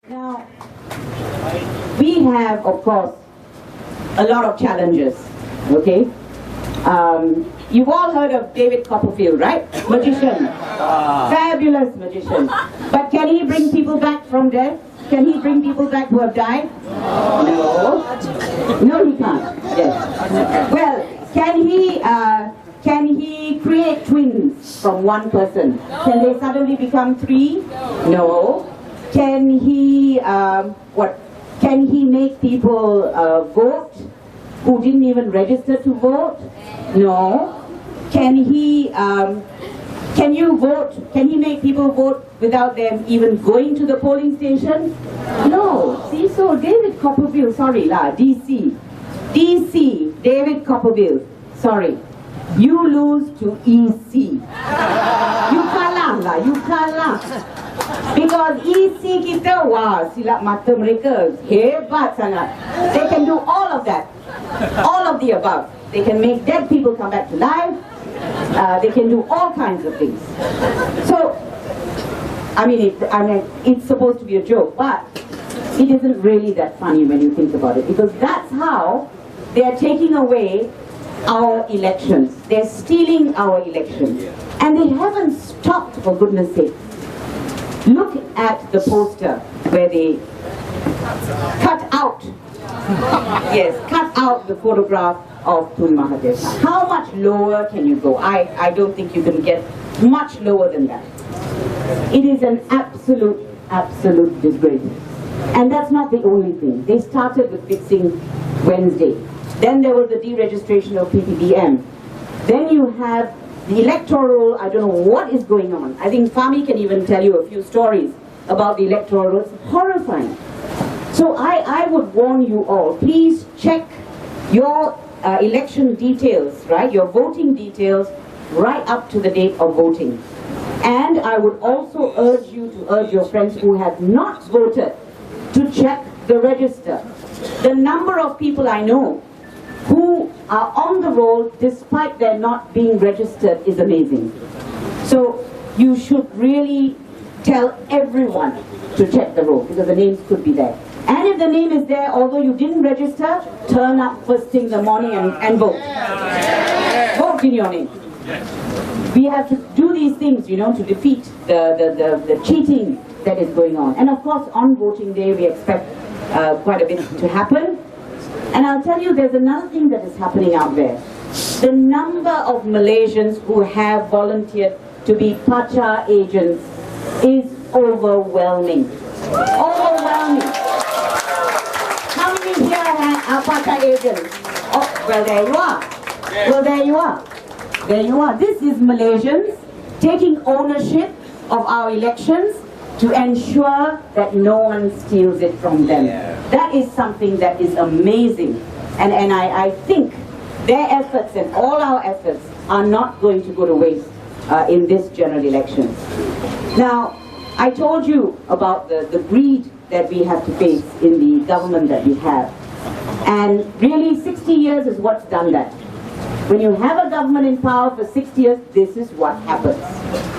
Now, we have, of course, a lot of challenges, okay? You've all heard of David Copperfield, right? Magician. Fabulous magician. But can he bring people back from death? Can he bring people back who have died? No. No, he can't. Yes. Well, can he create twins from one person? Can they suddenly become three? No. Can he, Can he make people vote who didn't even register to vote? No. Can he make people vote without them even going to the polling station? No. See, so David Copperfield, sorry lah, DC, David Copperfield, sorry. You lose to EC. You kalah lah, you kalah. Because EC kita, wah, silap mata mereka hebat sangat. They can do all of that, all of the above. They can make dead people come back to life. They can do all kinds of things. So, I mean, it's supposed to be a joke, but it isn't really that funny when you think about it, because that's how they are taking away our elections. They're stealing our elections. And they haven't stopped, for goodness sake. Look at the poster where they cut out, cut out the photograph of Tun Mahathir. How much lower can you go? I don't think you can get much lower than that. It is an absolute disgrace. And that's not the only thing. They started with fixing Wednesday. Then there was the deregistration of PPDM. Then you have the electoral, I don't know what is going on. I think Fahmi can even tell you a few stories about the electoral. It's horrifying. So I would warn you all, please check your election details, right? Your voting details right up to the date of voting. And I would also urge you to urge your friends who have not voted to check the register. The number of people I know who are on the roll despite their not being registered is amazing. So you should really tell everyone to check the roll, because the names could be there. And if the name is there, although you didn't register, turn up first thing in the morning and vote. Vote in your name. We have to do these things, you know, to defeat the cheating that is going on. And of course, on voting day, we expect quite a bit to happen. And I'll tell you, there's another thing that is happening out there. The number of Malaysians who have volunteered to be Pacha agents is overwhelming. Overwhelming. How many here are Pacha agents? Oh, well, there you are. Well, there you are. There you are. This is Malaysians taking ownership of our elections to ensure that no one steals it from them. That is something that is amazing. And I think their efforts and all our efforts are not going to go to waste in this general election. Now, I told you about the greed that we have to face in the government that we have. And really, 60 years is what's done that. When you have a government in power for 60 years, this is what happens.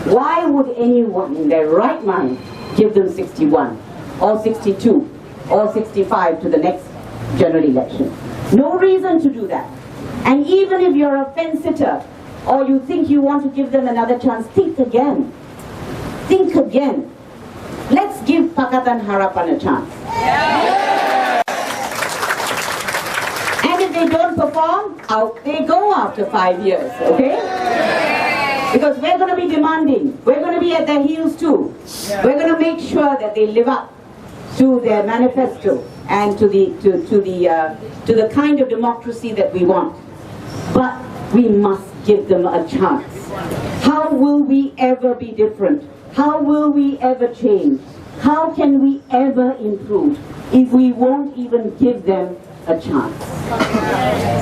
Why would anyone in their right mind give them 61 or 62 or 65 to the next general election? No reason to do that. And even if you're a fence-sitter or you think you want to give them another chance, think again. Think again. Let's give Pakatan Harapan a chance. And if they don't perform, out they go after 5 years, okay? Because we're going to be demanding. We're going to be at their heels too. We're going to make sure that they live up to their manifesto and to the kind of democracy that we want. But we must give them a chance. How will we ever be different? How will we ever change? How can we ever improve if we won't even give them a chance?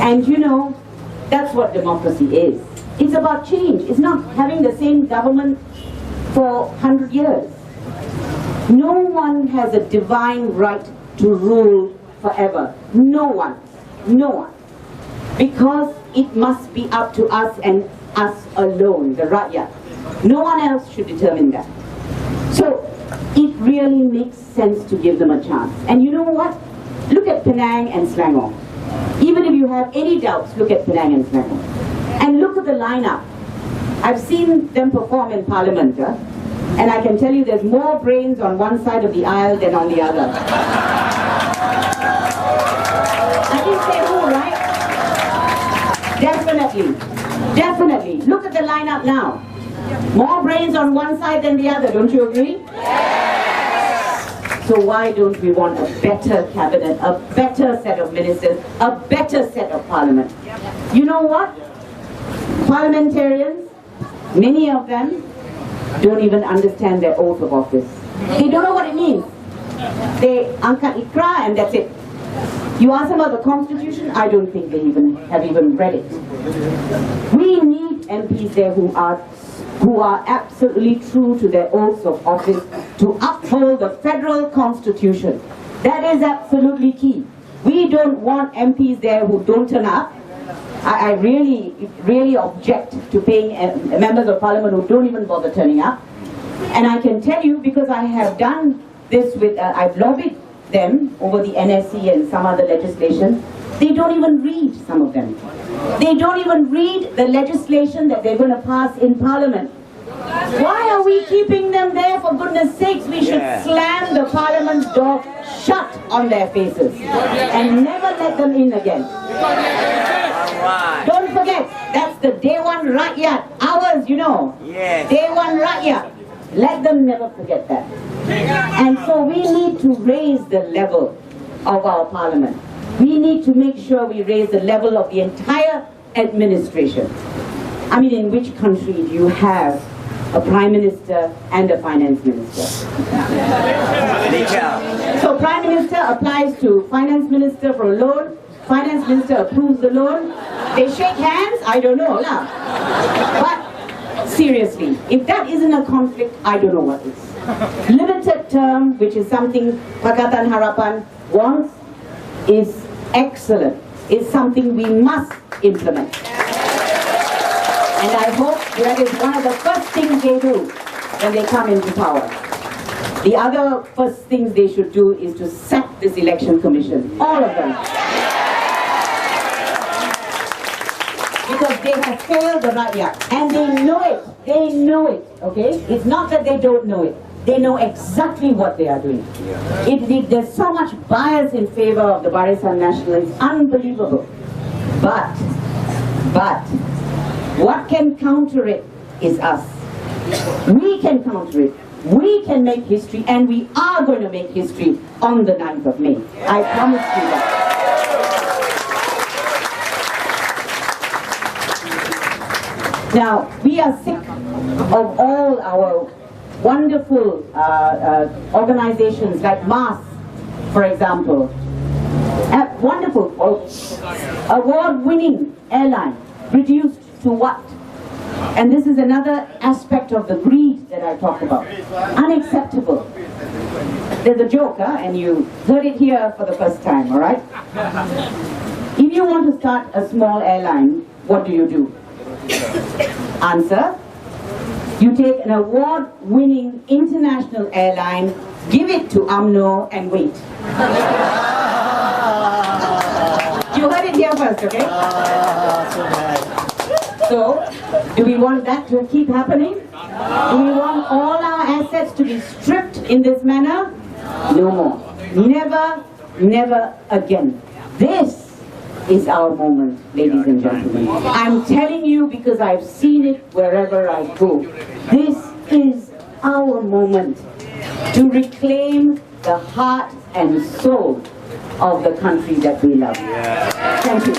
And you know, that's what democracy is. It's about change. It's not having the same government for 100 years. No one has a divine right to rule forever. No one. No one. Because it must be up to us and us alone, the rakyat. No one else should determine that. So it really makes sense to give them a chance. And you know what? Look at Penang and Selangor. Even if you have any doubts, look at Penang and Selangor. And look at the lineup. I've seen them perform in Parliament, and I can tell you there's more brains on one side of the aisle than on the other. I didn't say who, right? Definitely. Definitely. Look at the lineup now. More brains on one side than the other, don't you agree? So why don't we want a better cabinet, a better set of ministers, a better set of parliament? You know what? Parliamentarians, many of them don't even understand their oath of office. They don't know what it means. They angkat ikra and that's it. You ask them about the constitution, I don't think they have even read it. We need MPs there who are absolutely true to their oaths of office to uphold the federal constitution. That is absolutely key. We don't want MPs there who don't turn up. I really object to paying members of parliament who don't even bother turning up. And I can tell you, because I have done this with, I've lobbied them over the NSC and some other legislation, they don't even read, some of them. They don't even read the legislation that they're going to pass in parliament. Why are we keeping them there? For goodness sakes, we should slam the parliament's door shut on their faces and never let them in again. Don't forget, that's the day one rakyat, ours, you know. Day one rakyat. Let them never forget that. And so we need to raise the level of our parliament. We need to make sure we raise the level of the entire administration. I mean, in which country do you have a prime minister and a finance minister? So prime minister applies to finance minister for a loan, finance minister approves the loan, they shake hands, I don't know. But seriously, if that isn't a conflict, I don't know what is. Limited term, which is something Pakatan Harapan wants, is excellent. It's something we must implement. And I hope that is one of the first things they do when they come into power. The other first things they should do is to sack this election commission. All of them. Because they have failed the rakyat. And they know it. They know it. Okay? It's not that they don't know it. They know exactly what they are doing. There's so much bias in favor of the Barisan Nasional. It's unbelievable. But, what can counter it is us. We can counter it. We can make history, and we are going to make history on the 9th of May. I promise you that. Now, we are sick of all our wonderful organizations like MAS, for example. Wonderful, award-winning airline, reduced to what? And this is another aspect of the greed that I talk about. Unacceptable. There's a joke, and you heard it here for the first time, all right? If you want to start a small airline, what do? Answer. You take an award-winning international airline, give it to UMNO, and wait. You heard it here first, okay? So, do we want that to keep happening? Do we want all our assets to be stripped in this manner? No more. Never, never again. This is our moment, ladies and gentlemen. I'm telling you because I've seen it wherever I go. This is our moment to reclaim the heart and soul of the country that we love. Thank you.